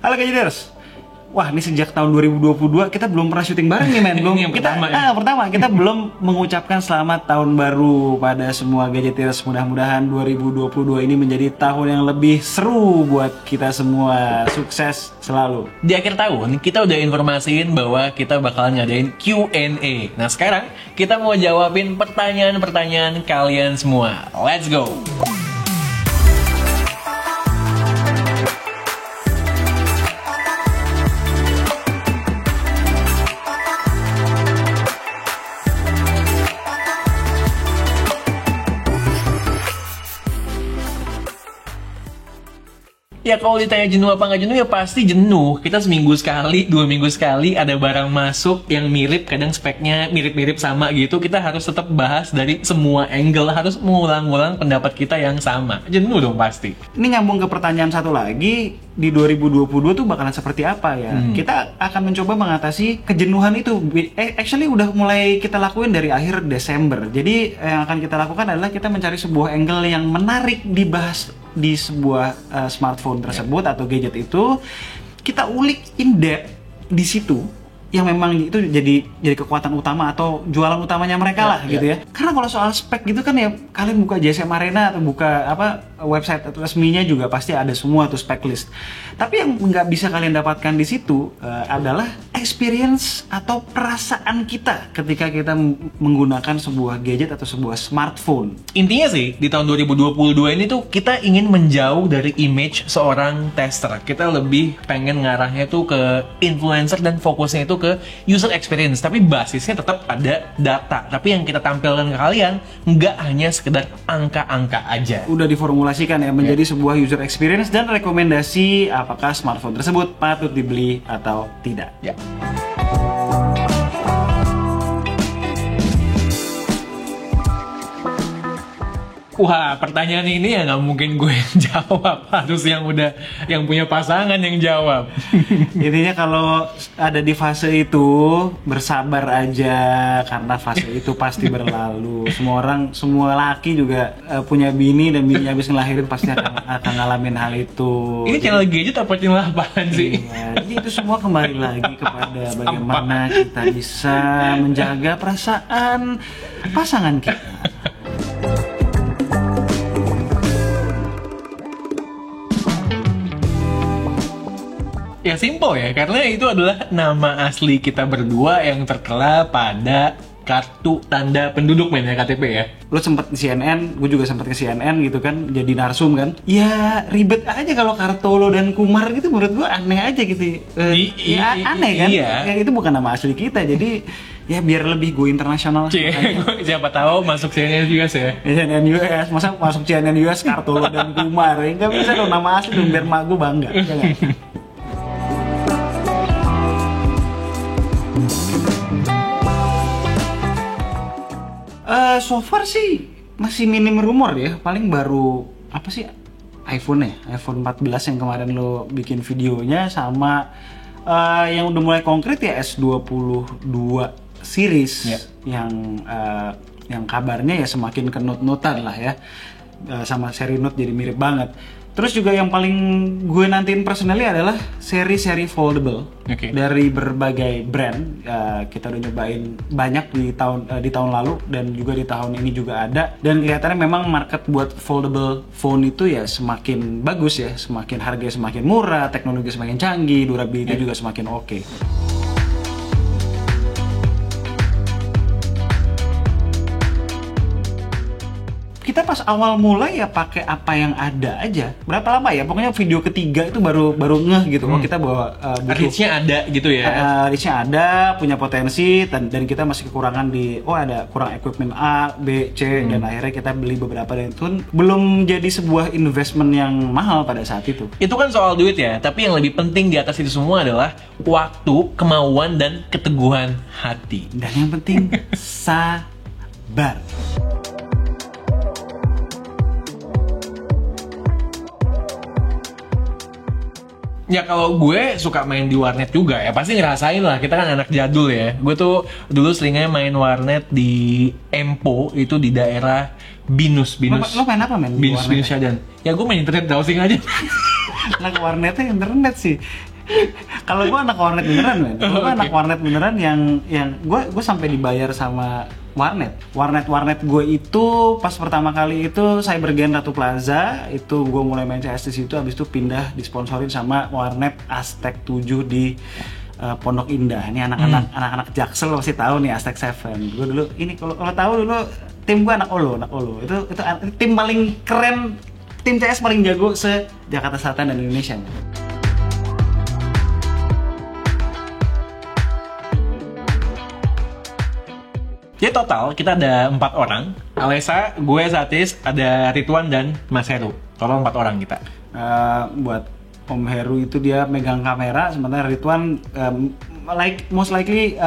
Halo Gadgeters. Wah, ini sejak tahun 2022 kita belum pernah syuting bareng nih, men. Belum. Yang kita pertama, kita belum mengucapkan selamat tahun baru pada semua Gadgeters. Mudah-mudahan 2022 ini menjadi tahun yang lebih seru buat kita semua. Sukses selalu. Di akhir tahun, kita udah informasiin bahwa kita bakalan ngadain Q&A. Nah, sekarang kita mau jawabin pertanyaan-pertanyaan kalian semua. Let's go! Ya kalau ditanya jenuh apa nggak jenuh, ya pasti jenuh. Kita seminggu sekali, 2 minggu sekali ada barang masuk yang mirip, kadang speknya mirip-mirip sama gitu. Kita harus tetap bahas dari semua angle, harus mengulang-ulang pendapat kita yang sama. Jenuh dong pasti. Ini nyambung ke pertanyaan satu lagi, di 2022 tuh bakalan seperti apa ya? Kita akan mencoba mengatasi kejenuhan itu. Actually udah mulai kita lakuin dari akhir Desember. Jadi yang akan kita lakukan adalah kita mencari sebuah angle yang menarik dibahas di sebuah smartphone tersebut atau gadget itu. Kita ulik in depth di situ yang memang itu jadi kekuatan utama atau jualan utamanya mereka lah gitu ya. Karena kalau soal spek gitu kan ya, kalian buka JSM Arena atau buka website atau resminya juga pasti ada semua tuh spek list. Tapi yang nggak bisa kalian dapatkan di situ adalah experience atau perasaan kita ketika kita menggunakan sebuah gadget atau sebuah smartphone. Intinya sih, di tahun 2022 ini tuh kita ingin menjauh dari image seorang tester. Kita lebih pengen ngarahnya tuh ke influencer dan fokusnya itu ke user experience. Tapi basisnya tetap ada data. Tapi yang kita tampilkan ke kalian nggak hanya sekedar angka-angka aja. Udah diformulasikan ya menjadi sebuah user experience dan rekomendasi apakah smartphone tersebut patut dibeli atau tidak. Ya. Wah, pertanyaan ini ya nggak mungkin gue yang jawab. Harus yang punya pasangan yang jawab. Intinya kalau ada di fase itu, bersabar aja karena fase itu pasti berlalu. Semua laki juga punya bini dan bini habis ngelahirin pasti akan ngalamin hal itu. Ini channel gadget apa channel apaan sih? Iya, jadi itu semua kembali lagi kepada bagaimana kita bisa menjaga perasaan pasangan kita. Ya simple ya, karena itu adalah nama asli kita berdua yang tertera pada kartu tanda penduduk, men, ya, KTP ya. Lo sempet di CNN, gue juga sempet ke CNN gitu kan, jadi narsum kan. Ya ribet aja kalau Kartolo dan Kumar gitu, menurut gue aneh aja gitu. Aneh kan? Iya. Ya, itu bukan nama asli kita, jadi ya biar lebih go internasional. Siapa tahu masuk CNN US ya. CNN US, masa masuk CNN US Kartolo dan Kumar? Ya nggak bisa dong, nama asli dong, biar mak gue bangga. So far sih masih minim rumor ya, paling baru apa sih iPhone 14 yang kemarin lo bikin videonya, sama yang udah mulai konkret ya S22 series yang kabarnya ya semakin ke Note-Notean lah ya, sama seri Note jadi mirip banget. Terus juga yang paling gue nantiin personally adalah seri-seri foldable dari berbagai brand. Kita udah nyobain banyak di tahun lalu dan juga di tahun ini juga ada. Dan kelihatannya memang market buat foldable phone itu ya semakin bagus ya, semakin harganya semakin murah, teknologi semakin canggih, durability juga semakin oke. Kita pas awal mulai ya pakai apa yang ada aja. Berapa lama ya? Pokoknya video ketiga itu baru ngeh gitu. Oh, kita bawa reach-nya ada gitu ya. Reach-nya ada, punya potensi dan kita masih kekurangan ada kurang equipment A, B, C dan akhirnya kita beli beberapa dan itu belum jadi sebuah investment yang mahal pada saat itu. Itu kan soal duit ya, tapi yang lebih penting di atas itu semua adalah waktu, kemauan dan keteguhan hati. Dan yang penting sabar. Ya kalau gue suka main di warnet juga ya, pasti ngerasain lah, kita kan anak jadul ya. Gue tuh dulu seringnya main warnet di Empo, itu di daerah Binus. Lo main apa, men? Binus Syadan. Ya gue main internet browsing aja. Anak warnetnya internet sih. Kalau gue anak warnet beneran, men. Gue Oke. anak warnet beneran yang gue sampai dibayar sama warnet gue itu pas pertama kali itu Cybergen Ratu Plaza, itu gue mulai main CS di situ, habis itu pindah disponsorin sama warnet Aztec 7 di Pondok Indah. Ini anak-anak Jaksel pasti tahu nih Aztec 7. Gue dulu ini kalau tahu dulu tim gue anak Olo. Itu tim paling keren, tim CS paling jago se Jakarta Selatan dan Indonesia. Jadi total kita ada 4 orang. Alesa, gue, Satis, ada Ridwan dan Mas Heru. Total 4 orang kita. Buat Om Heru itu dia megang kamera, sementara Ridwan most likely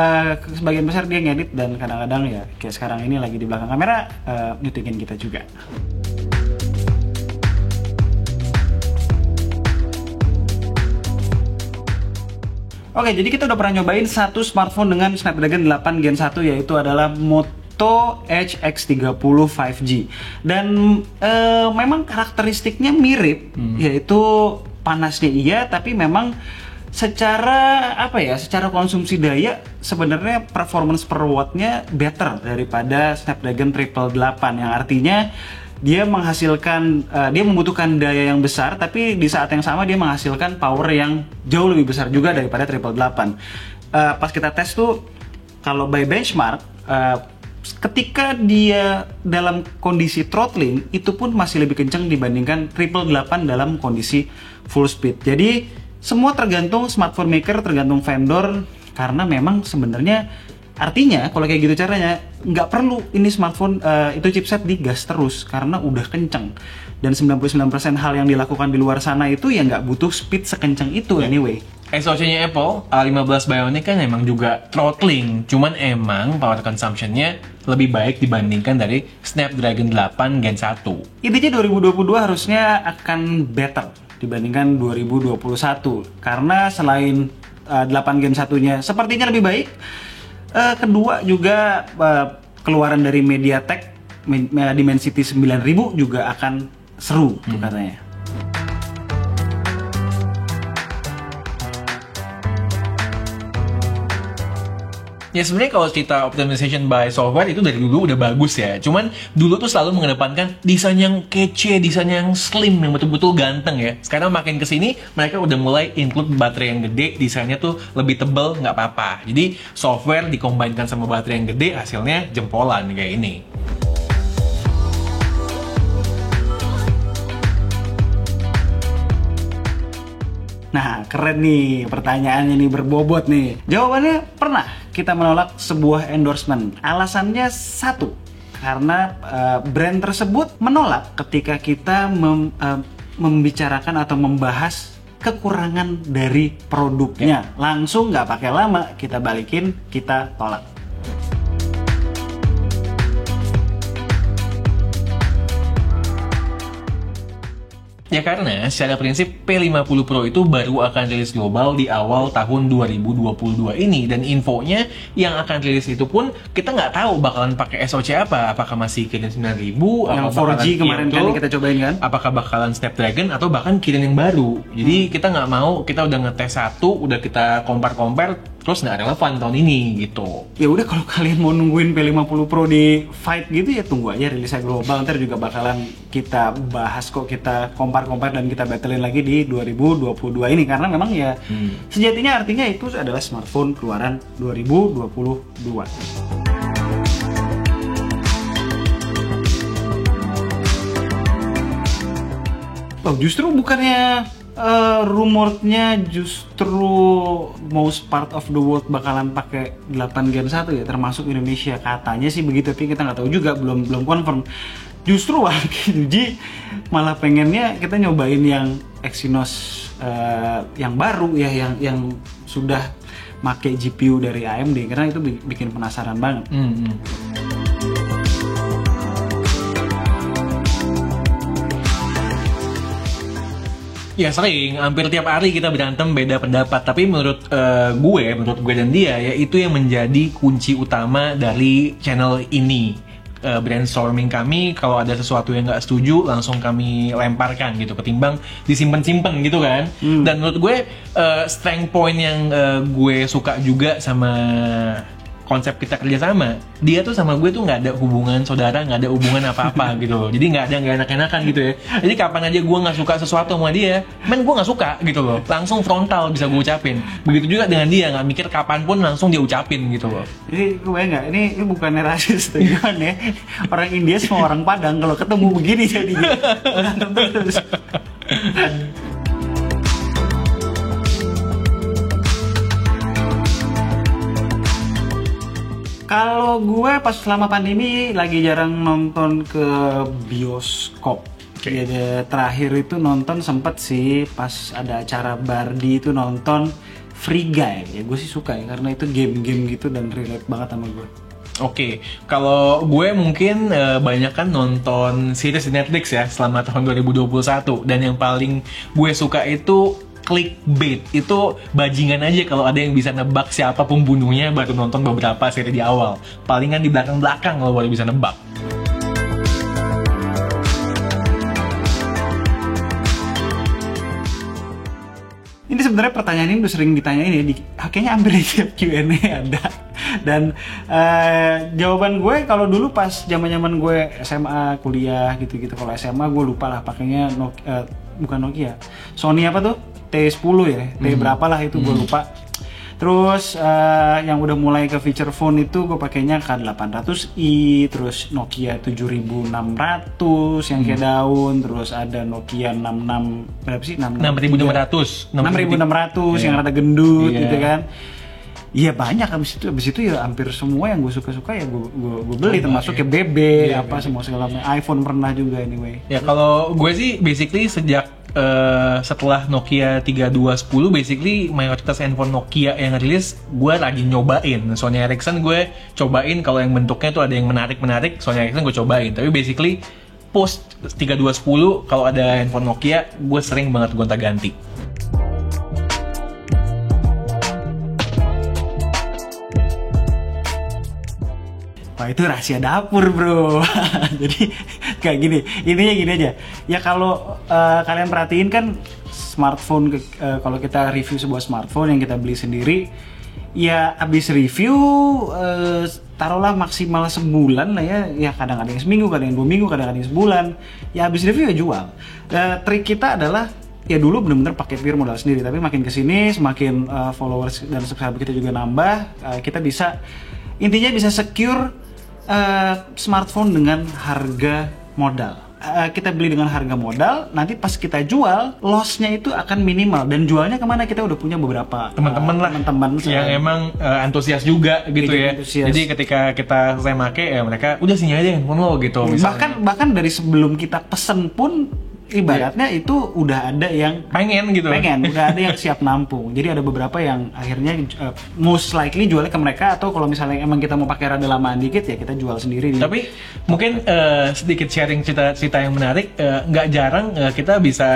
sebagian besar dia ngedit dan kadang-kadang ya kayak sekarang ini lagi di belakang kamera nyutingin kita juga. Oke, jadi kita udah pernah nyobain satu smartphone dengan Snapdragon 8 Gen 1, yaitu adalah Moto Edge X30 5G. Dan memang karakteristiknya mirip, yaitu panasnya iya, tapi memang secara secara konsumsi daya sebenarnya performance per wattnya better daripada Snapdragon 888, yang artinya dia membutuhkan daya yang besar, tapi di saat yang sama dia menghasilkan power yang jauh lebih besar juga daripada 888. Pas kita tes tuh, kalau by benchmark, ketika dia dalam kondisi throttling, itu pun masih lebih kencang dibandingkan 888 dalam kondisi full speed. Jadi semua tergantung smartphone maker, tergantung vendor, karena memang sebenarnya artinya kalau kayak gitu caranya nggak perlu ini smartphone itu chipset digas terus karena udah kenceng, dan 99% hal yang dilakukan di luar sana itu ya nggak butuh speed sekencang itu anyway. SoC-nya Apple A15 Bionic kan emang juga throttling, cuman emang power consumption-nya lebih baik dibandingkan dari Snapdragon 8 Gen 1. Intinya 2022 harusnya akan better dibandingkan 2021 karena selain 8 Gen 1-nya sepertinya lebih baik, kedua juga keluaran dari MediaTek Dimensity 9000 juga akan seru tuh katanya. Ya sebenarnya kalau cerita optimization by software itu dari dulu udah bagus ya. Cuman dulu tuh selalu mengedepankan desain yang kece, desain yang slim, yang betul-betul ganteng ya. Sekarang makin kesini mereka udah mulai include baterai yang gede, desainnya tuh lebih tebel, nggak apa-apa. Jadi software dikombinkan sama baterai yang gede, hasilnya jempolan kayak ini. Nah, keren nih pertanyaannya nih, berbobot nih. Jawabannya pernah kita menolak sebuah endorsement. Alasannya satu, karena brand tersebut menolak ketika kita membicarakan atau membahas kekurangan dari produknya. Langsung nggak pakai lama, kita balikin, kita tolak. Ya karena secara prinsip P50 Pro itu baru akan rilis global di awal tahun 2022 ini, dan infonya yang akan rilis itu pun kita nggak tahu bakalan pakai SoC apa, apakah masih Kirin 9000, Yang 4G kemarin kan kita cobain kan? apakah bakalan Snapdragon atau bahkan Kirin yang baru. Jadi kita nggak mau, kita udah ngetes satu, udah kita compare terus nggak relevan tahun ini gitu. Ya udah, kalau kalian mau nungguin P50 Pro di fight gitu ya tunggu aja rilisnya global, ntar juga bakalan kita bahas kok, kita compare dan kita battlein lagi di 2022 ini, karena memang ya sejatinya artinya itu adalah smartphone keluaran 2022. Oh, justru bukannya rumornya justru most part of the world bakalan pakai 8 Gen 1 ya, termasuk Indonesia, katanya sih begitu, tapi kita nggak tahu juga, belum confirm. Justru G malah pengennya kita nyobain yang Exynos yang baru ya, yang sudah pakai GPU dari AMD, karena itu bikin penasaran banget. Ya sering, hampir tiap hari kita berantem beda pendapat. Tapi menurut gue dan dia ya, itu yang menjadi kunci utama dari channel ini. brainstorming kami, kalau ada sesuatu yang nggak setuju langsung kami lemparkan gitu, ketimbang disimpan-simpan gitu kan. Dan menurut gue strength point yang gue suka juga sama konsep kita kerjasama, dia tuh sama gue tuh nggak ada hubungan saudara, nggak ada hubungan apa-apa gitu loh. Jadi nggak ada nggak enak-enakan gitu ya. Jadi kapan aja gue nggak suka sesuatu sama dia, gue nggak suka gitu loh. Langsung frontal bisa gue ucapin. Begitu juga dengan dia, nggak mikir kapanpun langsung dia ucapin gitu loh. Jadi gue nggak, ini bukannya rasis tujuan ya. Orang India sama orang Padang kalau ketemu begini jadinya berantem terus. Kalau gue pas selama pandemi lagi jarang nonton ke bioskop. Jadi terakhir itu nonton sempet sih pas ada acara Bardi itu nonton Free Guy. Ya gue sih suka ya karena itu game-game gitu dan relate banget sama gue. Oke, kalau gue mungkin banyak kan nonton series di Netflix ya selama tahun 2021, dan yang paling gue suka itu clickbait. Itu bajingan aja kalau ada yang bisa nebak siapa pembunuhnya baru nonton beberapa seri di awal. Palingan di belakang-belakang kalau baru bisa nebak. Ini sebenarnya pertanyaan ini udah sering ditanyain ya, kayaknya hampir di tiap Q&A ada. Dan jawaban gue kalau dulu pas zaman-zaman gue SMA, kuliah gitu-gitu. Kalau SMA gue lupa lah pakainya bukan Nokia. Sony apa tuh? T10 ya, T berapa lah itu gue lupa. Terus yang udah mulai ke feature phone itu gue pakainya K800i, terus Nokia 7600 yang kayak daun, terus ada Nokia 66 berapa sih? 6600 yang rada gendut gitu kan. Iya banyak, abis itu ya hampir semua yang gue suka ya gue beli, termasuk kayak BB semua segala macam, iPhone pernah juga anyway. Ya kalau gue sih basically sejak setelah Nokia 3210 basically mayoritas handphone Nokia yang rilis gue lagi nyobain. Sony Ericsson gue cobain, kalau yang bentuknya tuh ada yang menarik Sony Ericsson gue cobain. Tapi basically post 3210 kalau ada handphone Nokia gue sering banget gonta-ganti. Wah itu rahasia dapur bro. Jadi kayak gini, intinya gini aja. Ya kalau kalian perhatiin kan smartphone, kalau kita review sebuah smartphone yang kita beli sendiri, ya abis review taruhlah maksimal sebulan lah ya. Ya kadang ada yang seminggu, kadang yang 2 minggu, kadang ada yang sebulan. Ya abis review ya jual. Trik kita adalah ya dulu benar-benar pakai pure modal sendiri, tapi makin kesini semakin followers dan subscriber kita juga nambah, kita bisa intinya bisa secure smartphone dengan harga modal. Kita beli dengan harga modal, nanti pas kita jual, loss-nya itu akan minimal. Dan jualnya kemana? Kita udah punya beberapa teman-teman yang emang antusias juga gitu ya. Antusias. Jadi ketika kita selesai make, ya mereka udah sini aja handphone lo gitu. Bahkan dari sebelum kita pesen pun ibaratnya itu udah ada yang udah ada yang siap nampung. Jadi ada beberapa yang akhirnya most likely jualnya ke mereka, atau kalau misalnya emang kita mau pakai rada lamaan dikit ya kita jual sendiri. Tapi mungkin sedikit sharing cerita yang menarik, nggak jarang kita bisa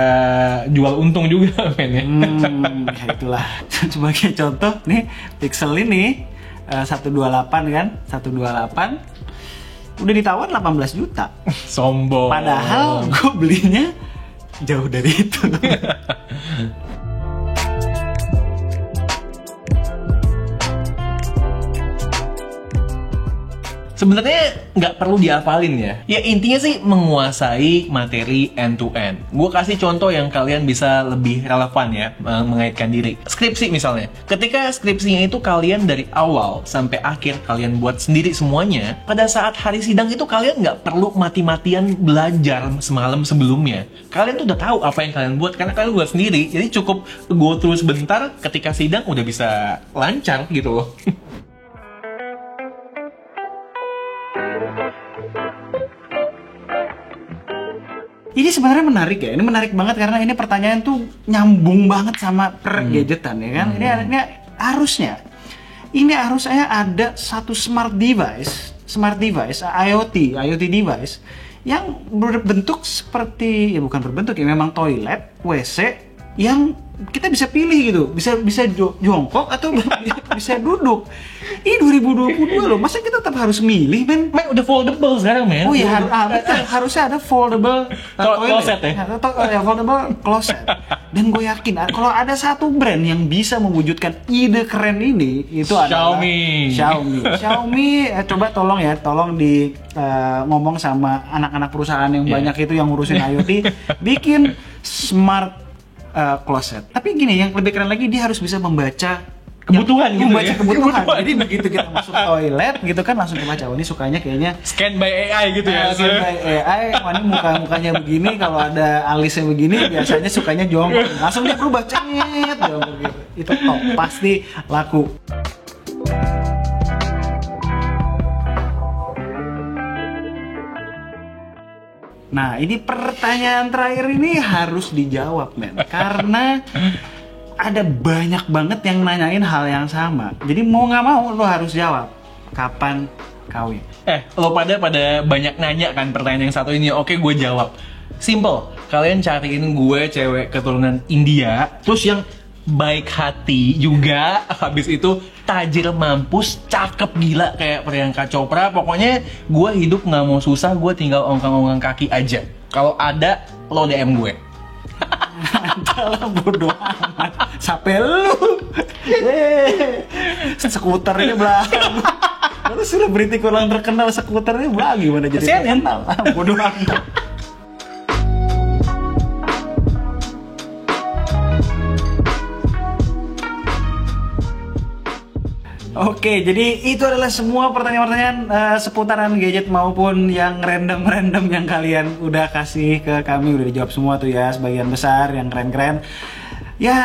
jual untung juga men ya. Ya itulah. Sebagai contoh nih Pixel ini 128 kan, 128 udah ditawar 18 juta. Sombong. Padahal gue belinya jauh dari itu. Sebenarnya nggak perlu dihafalin ya. Ya intinya sih menguasai materi end to end. Gue kasih contoh yang kalian bisa lebih relevan ya, mengaitkan diri. Skripsi misalnya. Ketika skripsinya itu kalian dari awal sampai akhir kalian buat sendiri semuanya, pada saat hari sidang itu kalian nggak perlu mati-matian belajar semalam sebelumnya. Kalian tuh udah tahu apa yang kalian buat karena kalian buat sendiri. Jadi cukup go through sebentar, ketika sidang udah bisa lancar gitu loh. Ini sebenarnya menarik ya, ini menarik banget karena ini pertanyaan tuh nyambung banget sama gadgetan ya kan. Ini harusnya ada satu smart device, IoT device yang berbentuk seperti, ya bukan berbentuk ya, memang toilet, WC yang kita bisa pilih gitu, bisa jongkok atau bisa duduk. Ini 2022 loh, masa kita tetap harus milih, men? Men udah foldable sekarang, men. Oh iya, harusnya ada foldable Closet ya? Atau foldable closet. Dan gue yakin kalau ada satu brand yang bisa mewujudkan ide keren ini, itu adalah Xiaomi. Coba tolong di ngomong sama anak-anak perusahaan yang banyak itu yang ngurusin IoT, bikin smart closet. Tapi gini, yang lebih keren lagi, dia harus bisa membaca kebutuhan gitu ya. Kebutuhan. Jadi begitu kita masuk toilet gitu kan, langsung kebaca. Oh, ini sukanya kayaknya scan by AI gitu ya. Scan by AI. Wah, ini mukanya begini, kalau ada alisnya begini biasanya sukanya jongkok. Langsung dia berubah cet jongkok gitu. Itu top, pasti laku. Nah, ini pertanyaan terakhir ini harus dijawab, men. Karena ada banyak banget yang nanyain hal yang sama. Jadi mau nggak mau lo harus jawab. Kapan kawin? Lo pada banyak nanya kan pertanyaan yang satu ini. Oke, gue jawab. Simple. Kalian cariin gue cewek keturunan India, terus yang baik hati juga, habis itu tajir mampus, cakep gila kayak Priyanka Chopra. Pokoknya gue hidup nggak mau susah, gue tinggal ongkang-ongkang kaki aja. Kalau ada, lo DM gue. Adalah bodoh amat. Sampai lu skuternya belakang. Lalu selebriti kurang terkenal, skuternya belakang gimana jadi terkenal. Bodoh amat. Oke, jadi itu adalah semua pertanyaan-pertanyaan seputaran gadget maupun yang random-random yang kalian udah kasih ke kami. Udah dijawab semua tuh ya, sebagian besar yang keren-keren. Ya,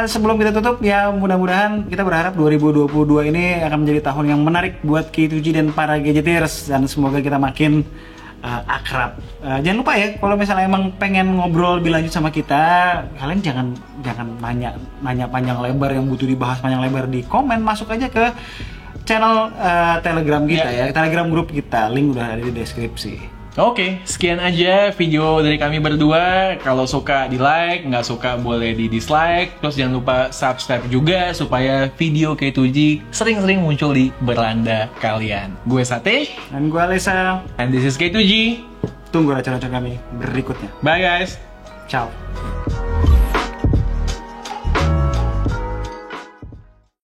sebelum kita tutup ya, mudah-mudahan kita berharap 2022 ini akan menjadi tahun yang menarik buat K2G dan para gadgeters, dan semoga kita makin akrab. Jangan lupa ya, kalau misalnya emang pengen ngobrol lebih lanjut sama kita, kalian jangan nanya panjang lebar yang butuh dibahas panjang lebar di komen, masuk aja ke channel Telegram kita ya, Telegram grup kita, link udah ada di deskripsi. Oke, sekian aja video dari kami berdua. Kalau suka di like, nggak suka boleh di dislike. Terus jangan lupa subscribe juga supaya video K2G sering-sering muncul di beranda kalian. Gue Sate. Dan gue Alessa. And this is K2G. Tunggu racun-racun kami berikutnya. Bye guys. Ciao.